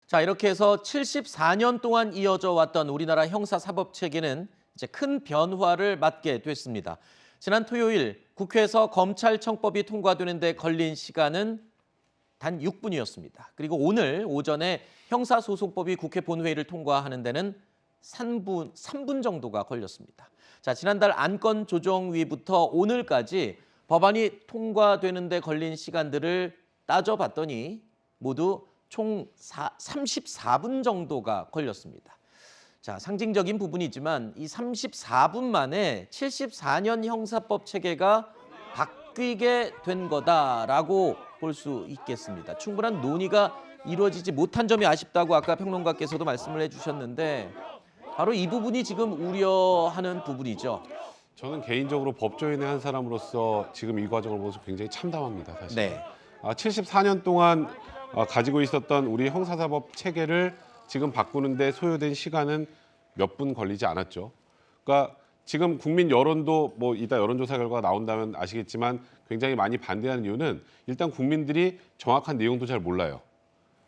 자, 이렇게 해서 74년 동안 이어져 왔던 우리나라 형사사법 체계는 이제 큰 변화를 맞게 됐습니다. 지난 토요일 국회에서 검찰청법이 통과되는 데 걸린 시간은 단 6분이었습니다. 그리고 오늘 오전에 형사소송법이 국회 본회의를 통과하는 데는 3분 정도가 걸렸습니다. 자, 지난달 안건조정위부터 오늘까지 법안이 통과되는 데 걸린 시간들을 따져봤더니 모두 총 34분 정도가 걸렸습니다. 자, 상징적인 부분이지만 이 34분 만에 74년 형사법 체계가 바뀌게 된 거다라고 볼 수 있겠습니다. 충분한 논의가 이루어지지 못한 점이 아쉽다고 아까 평론가께서도 말씀을 해주셨는데 바로 이 부분이 지금 우려하는 부분이죠. 저는 개인적으로 법조인의 한 사람으로서 지금 이 과정을 보면서 굉장히 참담합니다. 사실. 네. 74년 동안 가지고 있었던 우리 형사사법 체계를 지금 바꾸는데 소요된 시간은 몇 분 걸리지 않았죠. 그러니까 지금 국민 여론도 뭐 이따 여론조사 결과가 나온다면 아시겠지만 굉장히 많이 반대하는 이유는 일단 국민들이 정확한 내용도 잘 몰라요.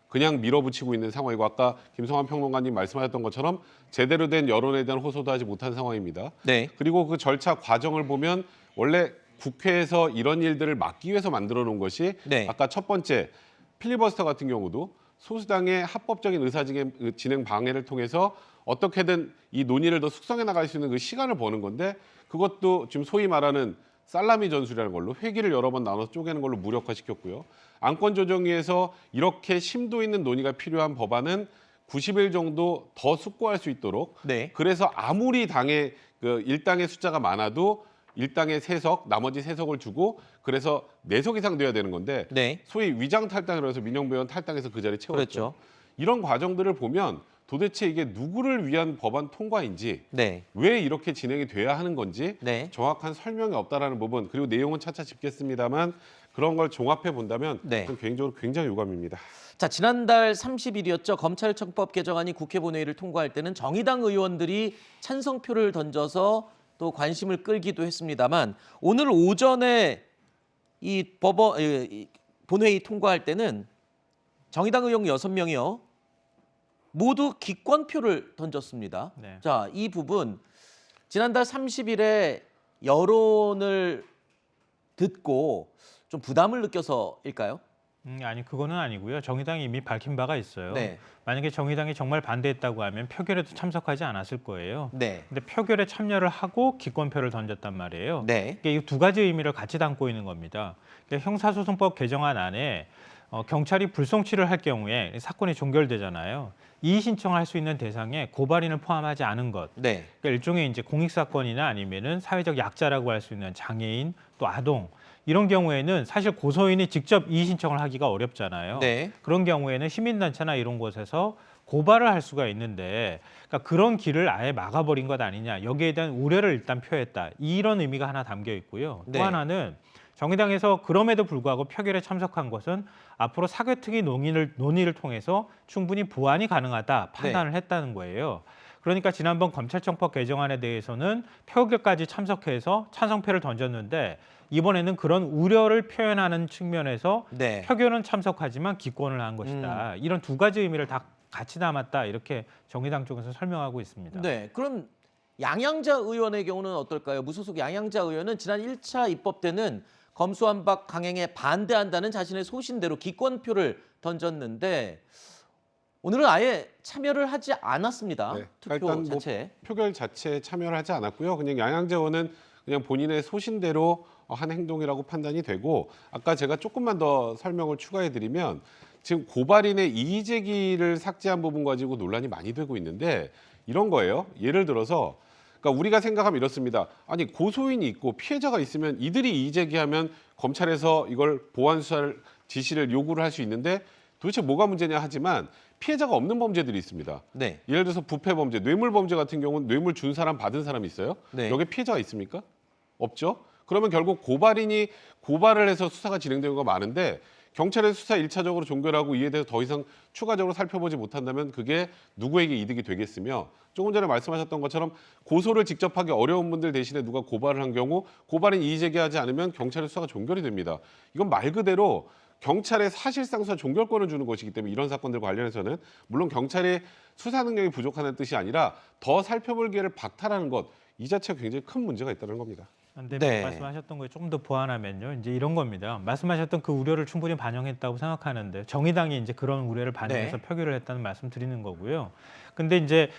그냥 밀어붙이고 있는 상황이고 아까 김성환 평론가님 말씀하셨던 것처럼 제대로 된 여론에 대한 호소도 하지 못한 상황입니다. 네. 그리고 그 절차 과정을 보면 원래 국회에서 이런 일들을 막기 위해서 만들어 놓은 것이 네. 아까 첫 번째 필리버스터 같은 경우도 소수당의 합법적인 의사진행 방해를 통해서 어떻게든 이 논의를 더 숙성해 나갈 수 있는 그 시간을 버는 건데 그것도 지금 소위 말하는 살라미 전술이라는 걸로 회기를 여러 번 나눠서 쪼개는 걸로 무력화시켰고요. 안건조정위에서 이렇게 심도 있는 논의가 필요한 법안은 90일 정도 더 숙고할 수 있도록 네. 그래서 아무리 당의 그 일당의 숫자가 많아도 일당의 3석, 나머지 3석을 주고 그래서 4석 이상 돼야 되는 건데 네. 소위 위장 탈당이라고 해서 민영배 의원 탈당해서 그 자리 채웠죠. 그렇죠. 이런 과정들을 보면 도대체 이게 누구를 위한 법안 통과인지 네. 왜 이렇게 진행이 돼야 하는 건지 네. 정확한 설명이 없다라는 부분 그리고 내용은 차차 짚겠습니다만 그런 걸 종합해 본다면 네. 저는 개인적으로 굉장히 유감입니다. 자, 지난달 30일이었죠. 검찰청법 개정안이 국회 본회의를 통과할 때는 정의당 의원들이 찬성표를 던져서 또 관심을 끌기도 했습니다만 오늘 오전에 이 본회의 통과할 때는 정의당 의원 6명이요. 모두 기권표를 던졌습니다. 네. 자, 이 부분 지난달 30일에 여론을 듣고 좀 부담을 느껴서일까요? 아니 그거는 아니고요. 정의당이 이미 밝힌 바가 있어요. 네. 만약에 정의당이 정말 반대했다고 하면 표결에도 참석하지 않았을 거예요. 네. 근데 표결에 참여를 하고 기권표를 던졌단 말이에요. 네. 이게 이 두 가지 의미를 같이 담고 있는 겁니다. 그러니까 형사소송법 개정안 안에 경찰이 불송치를 할 경우에 사건이 종결되잖아요. 이의 신청을 할 수 있는 대상에 고발인을 포함하지 않은 것. 네. 그러니까 일종의 이제 공익사건이나 아니면은 사회적 약자라고 할 수 있는 장애인 또 아동 이런 경우에는 사실 고소인이 직접 이의 신청을 하기가 어렵잖아요. 네. 그런 경우에는 시민단체나 이런 곳에서 고발을 할 수가 있는데 그러니까 그런 길을 아예 막아버린 것 아니냐. 여기에 대한 우려를 일단 표했다. 이런 의미가 하나 담겨 있고요. 또 네. 하나는 정의당에서 그럼에도 불구하고 표결에 참석한 것은 앞으로 사개특위 논의를 통해서 충분히 보완이 가능하다 판단을 했다는 거예요. 그러니까 지난번 검찰청법 개정안에 대해서는 표결까지 참석해서 찬성표를 던졌는데 이번에는 그런 우려를 표현하는 측면에서 네. 표결은 참석하지만 기권을 한 것이다. 이런 두 가지 의미를 다 같이 담았다. 이렇게 정의당 쪽에서 설명하고 있습니다. 네. 그럼 양양자 의원의 경우는 어떨까요? 무소속 양양자 의원은 지난 1차 입법 때는 검수완박 강행에 반대한다는 자신의 소신대로 기권표를 던졌는데 오늘은 아예 참여를 하지 않았습니다. 네. 투표 일단 자체에. 표결 자체에 참여를 하지 않았고요. 그냥 양양자 의원은 그냥 본인의 소신대로 한 행동이라고 판단이 되고 아까 제가 조금만 더 설명을 추가해드리면 지금 고발인의 이의 제기를 삭제한 부분 가지고 논란이 많이 되고 있는데 이런 거예요. 예를 들어서 그러니까 우리가 생각하면 이렇습니다. 아니 고소인이 있고 피해자가 있으면 이들이 이의 제기하면 검찰에서 이걸 보완 수사를 지시를 요구를 할 수 있는데 도대체 뭐가 문제냐 하지만 피해자가 없는 범죄들이 있습니다. 네. 예를 들어서 부패 범죄, 뇌물 범죄 같은 경우는 뇌물 준 사람 받은 사람이 있어요. 네. 여기에 피해자가 있습니까? 없죠. 그러면 결국 고발인이 고발을 해서 수사가 진행되는 거 많은데 경찰의 수사 1차적으로 종결하고 이에 대해서 더 이상 추가적으로 살펴보지 못한다면 그게 누구에게 이득이 되겠으며 조금 전에 말씀하셨던 것처럼 고소를 직접 하기 어려운 분들 대신에 누가 고발을 한 경우 고발인 이의 제기하지 않으면 경찰의 수사가 종결이 됩니다. 이건 말 그대로 경찰에 사실상 수사 종결권을 주는 것이기 때문에 이런 사건들 관련해서는 물론 경찰의 수사 능력이 부족하다는 뜻이 아니라 더 살펴볼 기회를 박탈하는 것 이 자체가 굉장히 큰 문제가 있다는 겁니다. 근데 네. 말씀하셨던 거에 조금 더 보완하면요. 이제 이런 겁니다. 말씀하셨던 그 우려를 충분히 반영했다고 생각하는데 정의당이 이제 그런 우려를 반영해서 네. 표결을 했다는 말씀 드리는 거고요. 근데 이제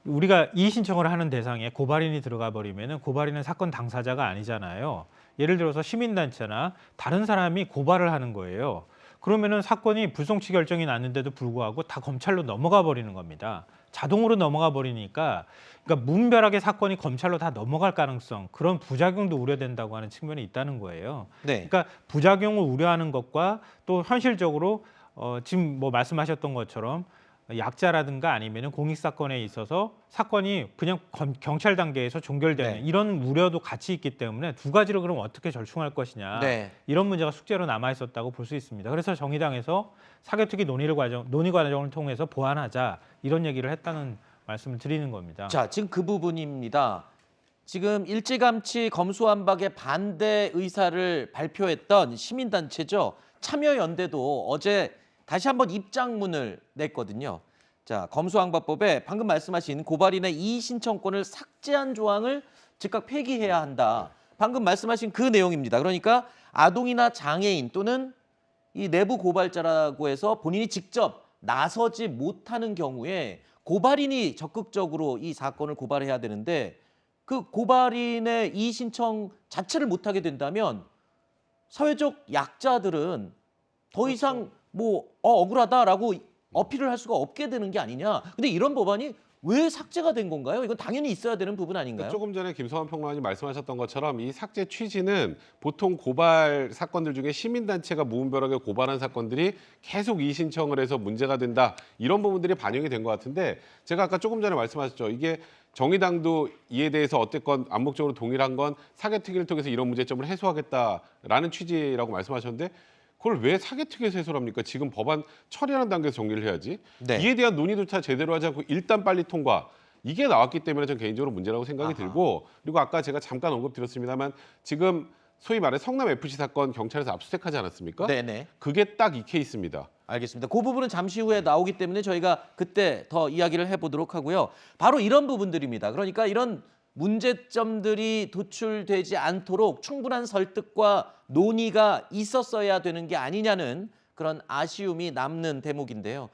우리가 이의 신청을 하는 대상에 고발인이 들어가 버리면은 고발인은 사건 당사자가 아니잖아요. 예를 들어서 시민단체나 다른 사람이 고발을 하는 거예요. 그러면은 사건이 불송치 결정이 났는데도 불구하고 다 검찰로 넘어가 버리는 겁니다. 자동으로 넘어가 버리니까 그러니까 무분별하게 사건이 검찰로 다 넘어갈 가능성 그런 부작용도 우려된다고 하는 측면이 있다는 거예요. 네. 그러니까 부작용을 우려하는 것과 또 현실적으로 지금 뭐 말씀하셨던 것처럼 약자라든가 아니면은 공익 사건에 있어서 사건이 그냥 경찰 단계에서 종결되는 네. 이런 우려도 같이 있기 때문에 두 가지를 그럼 어떻게 절충할 것이냐 네. 이런 문제가 숙제로 남아 있었다고 볼 수 있습니다. 그래서 정의당에서 사개특위 논의 과정을 통해서 보완하자 이런 얘기를 했다는 말씀을 드리는 겁니다. 자, 지금 그 부분입니다. 지금 일찌감치 검수완박에 반대 의사를 발표했던 시민단체죠. 참여연대도 어제 다시 한번 입장문을 냈거든요. 자, 검수완박법에 방금 말씀하신 고발인의 이의 신청권을 삭제한 조항을 즉각 폐기해야 한다. 방금 말씀하신 그 내용입니다. 그러니까 아동이나 장애인 또는 이 내부 고발자라고 해서 본인이 직접 나서지 못하는 경우에 고발인이 적극적으로 이 사건을 고발해야 되는데 그 고발인의 이의 신청 자체를 못하게 된다면 사회적 약자들은 더 이상 뭐 억울하다라고 어필을 할 수가 없게 되는 게 아니냐. 근데 이런 법안이 왜 삭제가 된 건가요? 이건 당연히 있어야 되는 부분 아닌가요? 조금 전에 김성환 평론가님 말씀하셨던 것처럼 이 삭제 취지는 보통 고발 사건들 중에 시민단체가 무분별하게 고발한 사건들이 계속 이의 신청을 해서 문제가 된다. 이런 부분들이 반영이 된 것 같은데 제가 아까 조금 전에 말씀하셨죠. 이게 정의당도 이에 대해서 어쨌건 암묵적으로 동일한 건 사개특위를 통해서 이런 문제점을 해소하겠다라는 취지라고 말씀하셨는데 그걸 왜 사개특위에서 해소를 합니까? 지금 법안 처리하는 단계에서 정리를 해야지. 네. 이에 대한 논의조차 제대로 하지 않고 일단 빨리 통과. 이게 나왔기 때문에 저는 개인적으로 문제라고 생각이 아하. 들고 그리고 아까 제가 잠깐 언급드렸습니다만 지금 소위 말해 성남 FC 사건 경찰에서 압수수색하지 않았습니까? 네네. 그게 딱 이 케이스입니다. 알겠습니다. 그 부분은 잠시 후에 나오기 때문에 저희가 그때 더 이야기를 해보도록 하고요. 바로 이런 부분들입니다. 그러니까 이런 문제점들이 도출되지 않도록 충분한 설득과 논의가 있었어야 되는 게 아니냐는 그런 아쉬움이 남는 대목인데요.